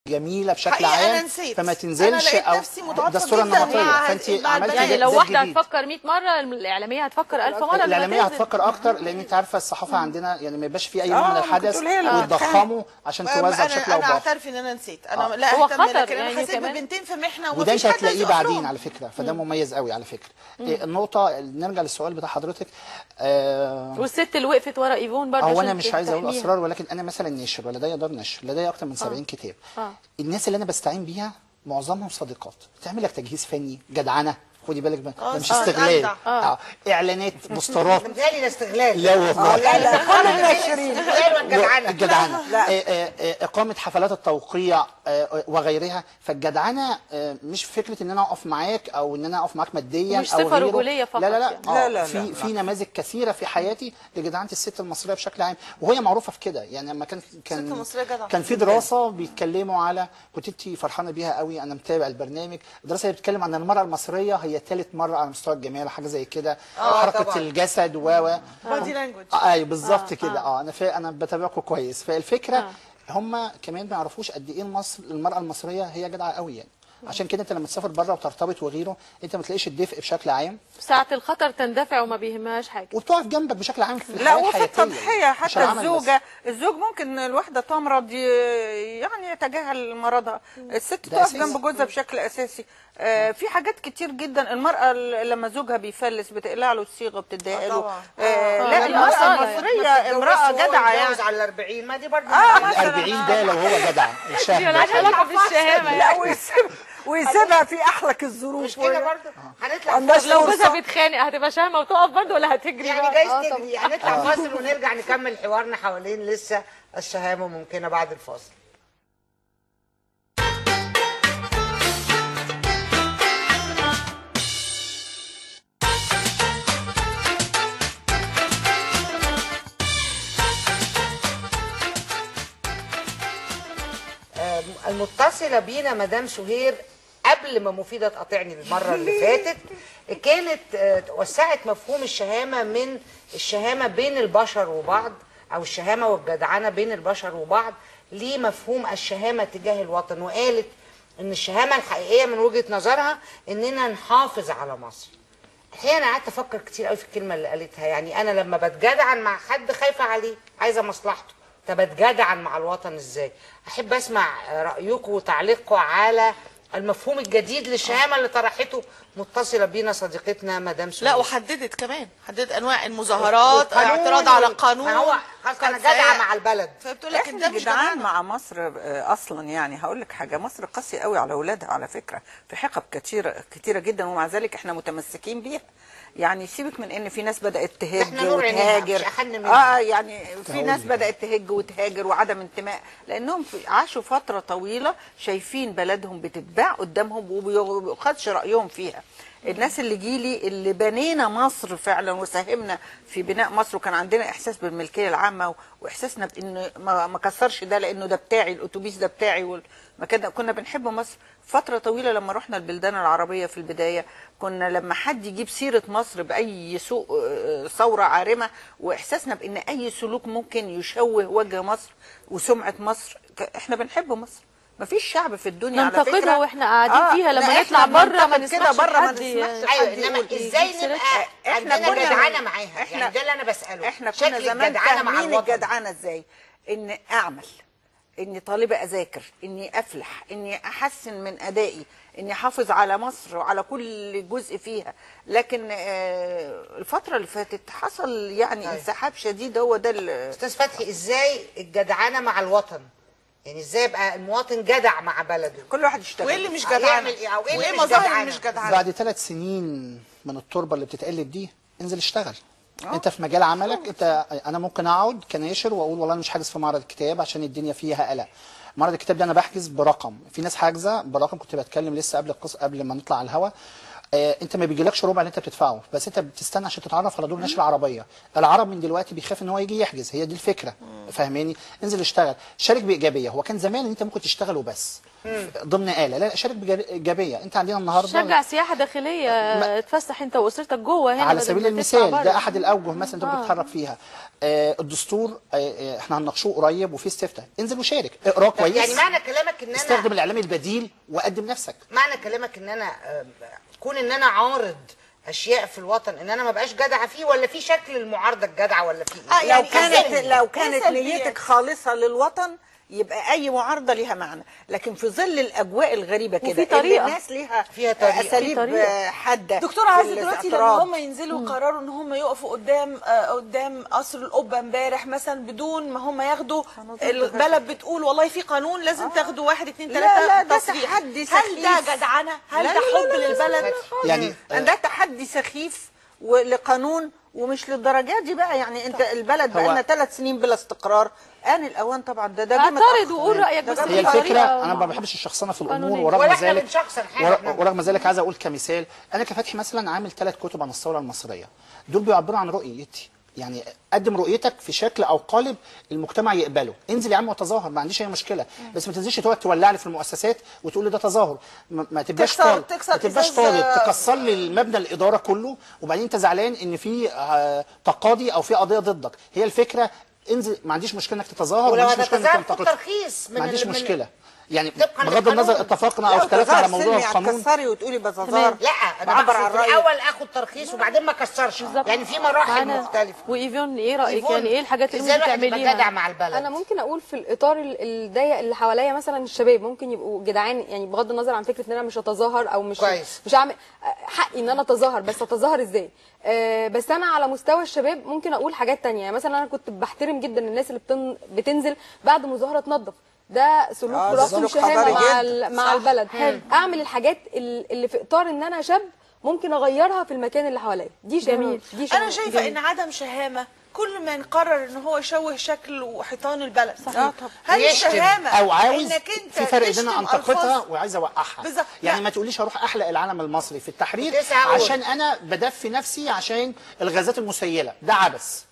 جميله بشكل عام فما تنزلش او ده الصوره النمطيه. فانت عملتي يعني لو واحده هتفكر 100 مره الاعلاميه هتفكر 1000 مره. الاعلاميه هتفكر اكتر لان انت عارفه الصحافه عندنا يعني ما يبقاش في اي نوع من الحدث وتضخمه عشان توزع بشكل او باخر. انا اعترف ان انا نسيت انا لا هو خطر لكن انا حسيت ببنتين في محنه وده انت هتلاقيه بعدين على فكره فده مميز قوي على فكره. النقطه نرجع للسؤال بتاع حضرتك. والست اللي وقفت ورا ايفون برضه هو انا مش عايز اقول اسرار ولكن انا مثلا ناشر ولدي دار نشر لدي اكتر من 70 كتاب. الناس اللي انا بستعين بيها معظمهم صديقات تعمل لك تجهيز فني جدعنه خدي بالك ده مش استغلال. اعلانات بوسترات متهيألي ده استغلال. لا والله لا كل الناشرين الجدعنه اقامه حفلات التوقيع وغيرها. فالجدعنه مش فكره ان انا اقف معاك او ان انا اقف معاك ماديا مش او صفه رجوليه فقط. لا في نماذج كثيره في حياتي لجدعنه الست المصريه بشكل عام وهي معروفه في كده. يعني لما كان في دراسه بيتكلموا على كنت انت فرحانه بيها قوي انا متابع البرنامج. الدراسه اللي بتتكلم عن المراه المصريه هي ثالث مره على مستوى الجمال حاجه زي كده وحركه طبعا. الجسد بادي لانجوج ايوه بالظبط كده. انا بتابعكم كويس. فالفكره هم كمان ما يعرفوش قد ايه المراه المصريه هي جدعه قوي يعني. عشان كده انت لما تسافر بره وترتبط وغيره انت ما تلاقيش الدفء بشكل عام. ساعه الخطر تندفع وما بيهمهاش حاجه وتقف جنبك بشكل عام في الحياه الحياتيه. لا وفي التضحيه حتى الزوج ممكن الواحده تمرض يعني يتجاهل مرضها. الست تقف جنب جوزها بشكل اساسي. في حاجات كتير جدا. المراه لما زوجها بيفلس بتقلع له الصيغه بتديها له. لا المراه المصريه امراه جدعه يعني على 40 ما دي برضه ال 40 ده لو هو جدع الشهم مالهاش علاقه بالشهامه لا ويسيبها في احلك الظروف. مش كده برضه هنطلع لو جوزها بيتخانق هتبقى شهامه وتقف برضه ولا هتجري يعني جايز تجري. هنطلع فاصل ونرجع نكمل حوارنا حوالين لسه الشهامه ممكنه بعد الفاصل. المتصله بينا مدام سهير قبل ما مفيده تقاطعني المره اللي فاتت كانت وسعت مفهوم الشهامه من الشهامه بين البشر وبعض او الشهامه والجدعنه بين البشر وبعض لمفهوم الشهامه تجاه الوطن وقالت ان الشهامه الحقيقيه من وجهه نظرها اننا نحافظ على مصر. الحقيقه انا قعدت افكر كتير قوي في الكلمه اللي قالتها. يعني انا لما بتجدعن مع حد خايفه عليه عايزه مصلحته طب اتجدعن مع الوطن ازاي؟ احب اسمع رايكم وتعليقكم على المفهوم الجديد للشهامه اللي طرحته متصله بينا صديقتنا مدام سهير. لا وحددت كمان حددت انواع المظاهرات اعتراض على القانون. ما هو انا جدعه مع البلد. فبتقول لك انت مش جدعان مع مصر اصلا. يعني هقول لك حاجه مصر قاسيه قوي على اولادها على فكره في حقب كتيره جدا ومع ذلك احنا متمسكين بيها. يعني سيبك من ان في ناس بدات تهج وتهاجر. يعني في ناس بدات تهج وتهاجر وعدم انتماء لانهم عاشوا فتره طويله شايفين بلدهم بتتباع قدامهم وما خدش رايهم فيها. الناس اللي جيلي اللي بنينا مصر فعلا وساهمنا في بناء مصر وكان عندنا احساس بالملكيه العامه واحساسنا بان ما كسرش ده لانه ده بتاعي الاتوبيس ده بتاعي كنا بنحب مصر فتره طويله. لما رحنا البلدان العربيه في البدايه كنا لما حد يجيب سيره مصر باي سوء ثوره عارمه واحساسنا بان اي سلوك ممكن يشوه وجه مصر وسمعه مصر احنا بنحب مصر. ما فيش شعب في الدنيا على فكره ننتقدها واحنا قاعدين فيها لما نطلع بره ما نسمعش حد. ايوه انما ازاي نبقى عندنا جدعانه معاها؟ يعني ده اللي انا بساله. احنا كنا زمان فاهمين الجدعانه ازاي؟ ان اعمل اني طالبه اذاكر اني افلح اني احسن من ادائي اني احافظ على مصر وعلى كل جزء فيها. لكن الفتره اللي فاتت حصل يعني انسحاب شديد. هو ده استاذ فتحي ازاي الجدعانه مع الوطن؟ يعني ازاي يبقى المواطن جدع مع بلده؟ كل واحد يشتغل. وايه اللي مش جدعانه؟ وايه مظاهر اللي مش جدعانه؟ بعد 3 سنين من التربه اللي بتتقلب دي انزل اشتغل. انت في مجال عملك انا ممكن اقعد كناشر واقول والله انا مش حاجز في معرض الكتاب عشان الدنيا فيها قلق. معرض الكتاب ده انا بحجز برقم. في ناس حاجزه برقم. كنت بتكلم لسه قبل ما نطلع على الهواء. انت ما بيجيلكش ربع اللي انت بتدفعه بس انت بتستنى عشان تتعرف على دور نشر عربيه. العرب من دلوقتي بيخاف ان هو يجي يحجز. هي دي الفكره. فاهماني؟ انزل اشتغل شارك بايجابيه. هو كان زمان ان انت ممكن تشتغل وبس ضمن آلة، لا شارك بإيجابية. انت عندنا النهارده شجع سياحه داخليه، تفسح انت واسرتك جوه هنا على بدل سبيل ما تدفع المثال بره. ده احد الاوجه مثلا انت بتتحرك فيها. الدستور احنا هنناقشوه قريب وفي استفتاء، انزل وشارك، اقراه كويس. يعني معنى كلامك ان انا استخدم الاعلام البديل وقدم نفسك. معنى كلامك ان انا كون ان انا عارض اشياء في الوطن ان انا ما بقاش جدعه فيه، ولا في شكل المعارضه الجدعه، ولا في ايه؟ يعني لو كانت نيتك خالصه للوطن يبقى اي معارضه ليها معنى، لكن في ظل الاجواء الغريبه كده وفي طريقة. الناس ليها فيها طريقة. اساليب في طريقة. حاده. دكتور عايزه في دلوقتي الاعتراض. لما هم ينزلوا قرروا ان هم يقفوا قدام قصر القبه امبارح مثلا بدون ما هم ياخدوا البلد بتقول والله في قانون لازم تاخدوا 1 2 3 لا، ده تصريح. تحدي هل سخيف. ده جدعنه؟ هل لا، ده لا، حب لا، لا، للبلد؟ يعني ده تحدي سخيف ولقانون، ومش للدرجات دي بقى. يعني انت البلد بقى لنا 3 سنين بلا استقرار، آن الأوان طبعا ده جه اعترض متأخر. وقول رايك، بس هي بطريقة الفكره انا ما بحبش الشخصنه في الامور، قانونية. ورغم ولا احنا ذلك بنشخصن حاجه. ورغم ذلك عايز اقول كمثال، انا كفتحي مثلا عامل 3 كتب عن الثوره المصريه، دول بيعبروا عن رؤيتي. يعني قدم رؤيتك في شكل او قالب المجتمع يقبله، انزل يا عم وتظاهر، ما عنديش اي مشكله، بس ما تنزلش تقعد تولع لي في المؤسسات وتقول لي ده تظاهر. ما تبقاش طالب، ما تبقاش طالب تكسر لي المبنى الاداره كله وبعدين انت زعلان ان في تقاضي او في قضيه ضدك. هي الفكره انزل، ما عنديش مشكله انك تتظاهر، ولو ما عنديش مشكله انك هتتظاهر خد تنتقد، ترخيص ما عنديش مشكله. يعني طبقاً بغض النظر للقانون. اتفقنا او اختلفنا على موضوع القانون. هتكسري وتقولي بتظاهر. لا انا بعبر عن بقصد في رأيي. الاول اخد ترخيص وبعدين ما اكسرش، يعني في مراحل معانا. مختلفه. وايفون ايه رايك؟ يفون، يعني ايه الحاجات اللي ازاي ممكن الواحد يبقى تعمليها؟ جدع مع البلد؟ انا ممكن اقول في الاطار الضيق اللي حواليا، مثلا الشباب ممكن يبقوا جدعان، يعني بغض النظر عن فكره ان انا مش هتظاهر او كويس. مش هعمل حقي ان انا اتظاهر، بس اتظاهر ازاي؟ بس انا على مستوى الشباب ممكن اقول حاجات تانية. يعني مثلا انا كنت بحترم جدا الناس اللي بتنزل بعد مظاهره تنظف، ده سلوك ده رقم سلوك شهامه حضاري مع البلد. اعمل الحاجات اللي في اطار ان انا شاب ممكن اغيرها في المكان اللي حواليا. دي شهامه. دي شهامه. انا شايفه ان عدم شهامه كل ما نقرر ان هو يشوه شكل وحيطان البلد. طبعا. هل يشتم الشهامه او عاوز انك انت في فرق بين تشتم انتقدها ألفاظ؟ وعايز اوقعها. بالظبط. يعني لا. ما تقوليش هروح احلق العلم المصري في التحرير تسعة أقول. عشان انا بدفي نفسي عشان الغازات المسيله، ده عبث.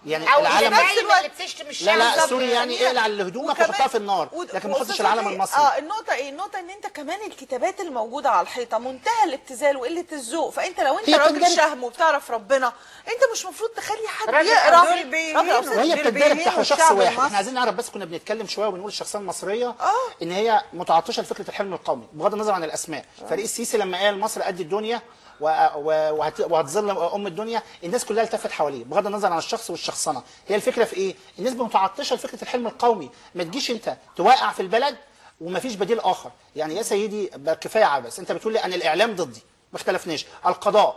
يعني او العلم الشتايم اللي بتشتم لا الشعب. لا بالظبط. سوري، يعني اقلع هدومك وكمان- وحطها في النار، لكن ما تحطش العلم المصري. النقطه ايه؟ النقطه ان انت كمان الكتابات الموجوده على الحيطه منتهى الابتذال وقله الذوق. فانت لو انت هي راجل بتندرج. شهم وبتعرف ربنا، انت مش المفروض تخلي حد راجل يقرا دول بيهينوا. راجل أو ست. وهي دول بتتدرب بيهينوا تحت شخص الشعب واحد. المصري. احنا عايزين نعرف بس، كنا بنتكلم شويه ونقول الشخصيه المصريه ان هي متعطشه لفكره الحلم القومي بغض النظر عن الاسماء. فريق السيسي لما قال مصر قد الدنيا وهتظل ام الدنيا، الناس كلها التفت حواليه بغض النظر عن الشخص والشخصنه. هي الفكره في ايه؟ الناس متعطشه لفكره الحلم القومي، ما تجيش انت توقع في البلد ومفيش بديل اخر. يعني يا سيدي بقى كفايه عبث. انت بتقول لي انا الاعلام ضدي، ما اختلفناش، القضاء،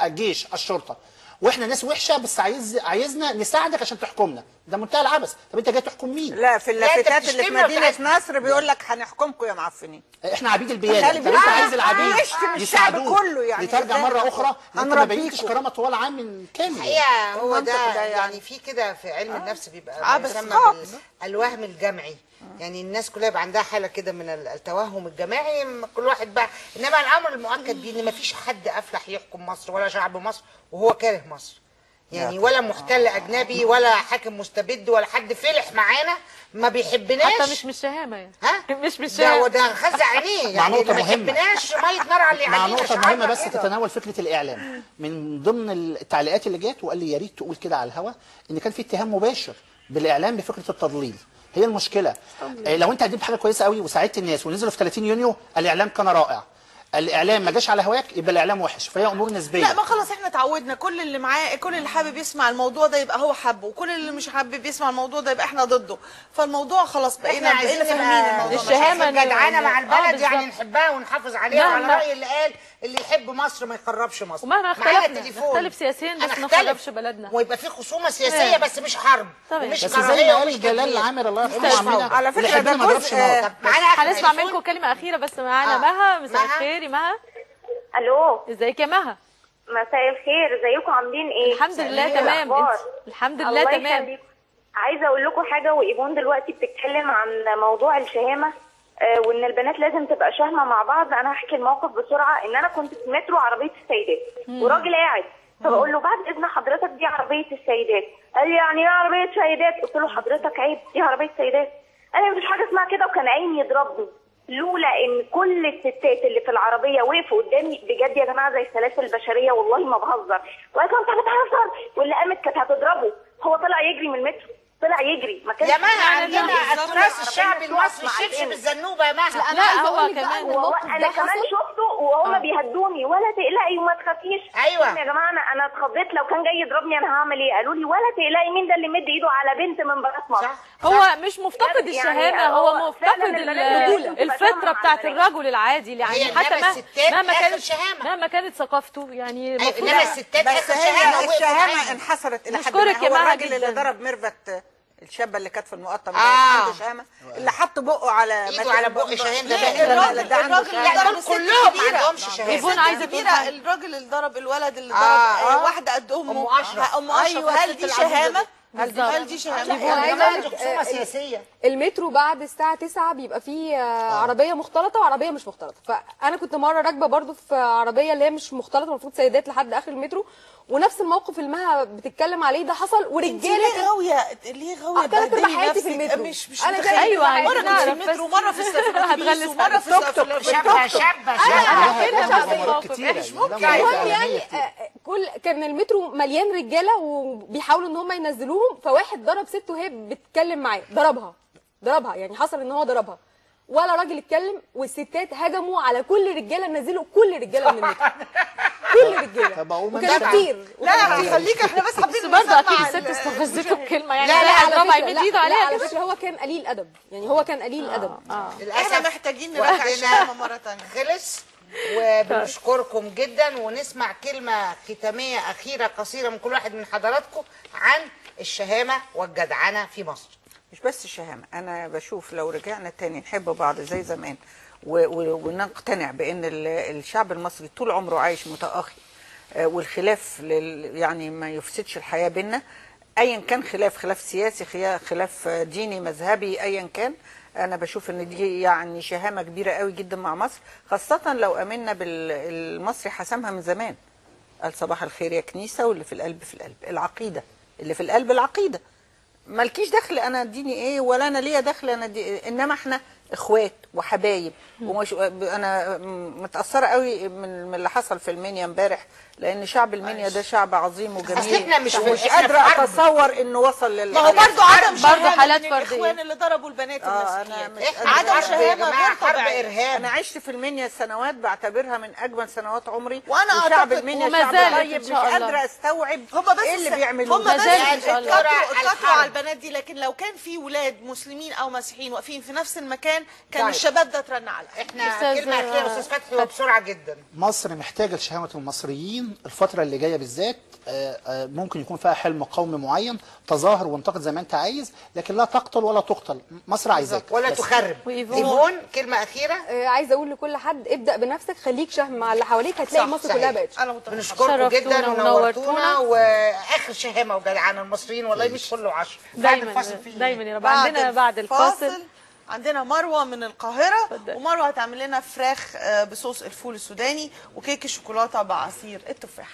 الجيش، الشرطه، واحنا ناس وحشه بس عايزنا نساعدك عشان تحكمنا، ده منتهى العبث. طب انت جاي تحكم مين؟ لا، في اللافتات اللي في بتشتمنا مدينه وبتاعت- نصر بيقول لك هنحكمكم يا معفنين. احنا عبيد البيادة. خلي طب بالك. انت عايز العبيد يشتم الشعب يساعدوك كله يعني. لترجع إزاي مره اخرى ان انت ما هنربيكم. بينتش كرامه طوال عام كامل. الحقيقه هو المنطق ده ده يعني في كده في علم النفس بيبقى ما عبث. يسمى بالوهم الجمعي. يعني الناس كلها يبقى عندها حاله كده من التوهم الجماعي، كل واحد بقى. انما الامر المؤكد بيه ان ما فيش حد افلح يحكم مصر ولا شعب مصر وهو كاره مصر. يعني ولا محتل اجنبي ولا حاكم مستبد ولا حد فلح معانا ما بيحبناش. حتى مش شهامه يعني. ها؟ مش ده شهامه. ده خزع عينيه يعني نقطة ما مهمة. يحبناش ميه نار على اللي مع علينا. نقطة مهمة شعارنا بس كده. تتناول فكرة الإعلام. من ضمن التعليقات اللي جات وقال لي يا ريت تقول كده على الهوا إن كان في اتهام مباشر بالإعلام بفكرة التضليل. هي المشكلة لو أنت قدمت حاجة كويسة قوي وساعدت الناس ونزلوا في 30 يونيو الإعلام كان رائع. الاعلام ما جاش على هواك يبقى الاعلام وحش، فهي امور نسبيه. لا، ما خلاص احنا اتعودنا، كل اللي معاه، كل اللي حابب يسمع الموضوع ده يبقى هو حبه، وكل اللي مش حابب يسمع الموضوع ده يبقى احنا ضده. فالموضوع خلاص احنا عايزين فاهمين الموضوع. الشهامة جدعانه مع البلد، بالظبط. يعني نحبها ونحافظ عليها. وعلى مهما- راي اللي قال اللي يحب مصر ما يقربش مصر. ومهما معانا اختلفنا تليفون. نختلف سياسيا بس أنا ما أختلف. نخربش بلدنا. ويبقى في خصومه سياسيه بس مش حرب تمام. ومش بس زي كراهيه ما ومش قال جلال تكفير. العامر الله يرحمه مش عمنا على فكرة اللي يحبنا ده ما يضربش جزء- نار. طب معانا آخر هنسمع تليفون؟ منكم كلمه اخيره بس. معانا مها. مساء مها. الخير يا مها. الو، ازيك يا مها؟ مساء الخير، ازيكم عاملين ايه؟ الحمد لله ايه تمام. الأخبار؟ الحمد الله لله تمام. يخليكم. عايزه اقول لكم حاجه، وايفون دلوقتي بتتكلم عن موضوع الشهامه وان البنات لازم تبقى شاهمه مع بعض. انا هحكي الموقف بسرعه. ان انا كنت في مترو عربيه السيدات وراجل قاعد، فبقول له بعد اذن حضرتك دي عربيه السيدات. قال لي يعني ايه عربيه سيدات؟ قلت له حضرتك عيب، دي عربيه سيدات. قال لي مفيش حاجه اسمها كده، وكان قايم يضربني. لولا ان كل الستات اللي في العربيه وقفوا قدامي بجد يا جماعه زي السلاسل البشريه والله ما بهزر، وقالت له انت بتهزر، واللي قامت كانت هتضربه، هو طلع يجري من المترو، طلع يجري ما كانش يا مها عندنا يعني التراث الشعبي المصري الشبشب الزنوبه يا مها. لا هو كمان انا كمان شفته وهم بيهدوني ولا تقلقي وما تخافيش. أيوة. يا جماعه انا اتخضيت، لو كان جاي يضربني انا هعمل ايه؟ قالوا لي ولا تقلقي، مين ده اللي مد ايده على بنت من بنات مصر؟ هو مش مفتقد يعني الشهامه، هو هو فعلاً مفتقد البنات الفطره بتتفاهم بتاعت مع البنات. الرجل العادي، يعني هي حتى إنما الستات آخر شهامة. مهما كانت ثقافته يعني المفروض انما الستات بس اخر هي شهامه الشهامه انحصرت الى حد نشكرك ما. يا هو مها الراجل اللي جداً. ضرب ميرفت الشابه اللي كانت في المقطم ده آه. عنده شهامه، اللي حط بقه على ايده على بق شاهين ده الراجل ده عنده اللي شهامه. ضرب دول الست كلهم ما كبيرة. عندهمش شهامه. إيفون عايزة الست تقول كبيرة، حاجة. الراجل اللي ضرب الولد اللي ضرب واحده قد امه أم أشرف. ام اشرف. أيوة، هل الست دي العجوزة شهامه؟ دي. هل دي شهامه؟ أنا عايزة أقول لك، خصومه سياسيه. المترو بعد الساعة 9 بيبقى فيه عربية مختلطة وعربية مش مختلطة، فأنا كنت مرة راكبة برضو في عربية اللي هي مش مختلطة، المفروض سيدات لحد آخر المترو، ونفس الموقف اللي مها بتتكلم عليه ده حصل، انت ورجالة ليه غاويه ليه غاويه تلات تبهدلي أرباع حياتي في نفسك؟ المترو. مش أنا متخيلة. أيوة، مره عايزين كنت في نعرف المترو، بس. مره في هتغلس ومره في شبه شبه المهم يعني كان المترو مليان رجاله وبيحاولوا ان هم ينزلوهم، فواحد ضرب ست وهي بتتكلم معاه، ضربها يعني حصل ان هو ضربها، ولا راجل اتكلم، والستات هجموا على كل رجاله، نزلوا كل رجاله من المترو، كل رجاله، وكانوا كتير. لا خليك احنا بس حابين بس برضه اكيد نسمع الست استفزته بكلمه يعني لا زي على الضربه فكره، يمد ايده عليها على كده. فكره هو كان قليل ادب، يعني هو كان قليل ادب. احنا محتاجين نراجع الشهامه مره ثانيه. خلص، وبنشكركم جدا، ونسمع كلمه ختاميه اخيره قصيره من كل واحد من حضراتكم عن الشهامه والجدعنه في مصر. مش بس الشهامه، انا بشوف لو رجعنا تاني نحب بعض زي زمان ونقتنع بان الشعب المصري طول عمره عايش متآخي، والخلاف يعني ما يفسدش الحياه بينا، ايا كان خلاف سياسي، خلاف ديني مذهبي، ايا كان. انا بشوف ان دي يعني شهامه كبيره قوي جدا مع مصر، خاصه لو امنا بالمصري حسمها من زمان، قال صباح الخير يا كنيسه، واللي في القلب في القلب، العقيده اللي في القلب العقيده، مالكيش دخل انا ديني ايه ولا انا ليا دخل انا انما احنا اخوات وحبايب. ومش انا متاثره قوي من اللي حصل في المنيا امبارح، لان شعب المنيا ده شعب عظيم وجميل. أصل إحنا مش قادره اتصور انه وصل ما هو برضه عدم شهامه حالات من فردية. الاخوان اللي ضربوا البنات المسيحيات. إحنا عدم حرب يا شهامه جماعة، غير حرب طبيعيه. ارهاب. انا عشت في المنيا سنوات بعتبرها من اجمل سنوات عمري، وأنا وشعب أعتقد- المنيا وما شعب زالت طيب، إن مش شاء الله. قادره استوعب هم بس ايه اللي بيعملوه. هم ما بس زالت إن شاء الله. اتكتروا على البنات دي، لكن لو كان في ولاد مسلمين او مسيحيين واقفين في نفس المكان كان طيب. الشباب ده اترن على احنا أستاذ- كلمه اخيره استاذ فتحي وبسرعه جدا. مصر محتاجه لشهامه المصريين الفتره اللي جايه بالذات. ممكن يكون فيها حلم قومي معين، تظاهر وانتقد زي ما انت عايز، لكن لا تقتل ولا تقتل. مصر عايزاك ولا بس. تخرب. ايفون كلمه اخيره. عايزه اقول لكل حد ابدا بنفسك، خليك شهم مع اللي حواليك، هتلاقي صح، مصر صحيح. كلها بقت انا متفقه. بنشكركم شرفتونا جدا ونورتونا. ونورتونا، واخر شهامه وجدعانه المصريين والله مش كله 10. دايما يا رب. عندنا بعد الفاصل عندنا مروه من القاهره، ومروه هتعمل لنا فراخ بصوص الفول السوداني وكيك الشوكولاته بعصير التفاح.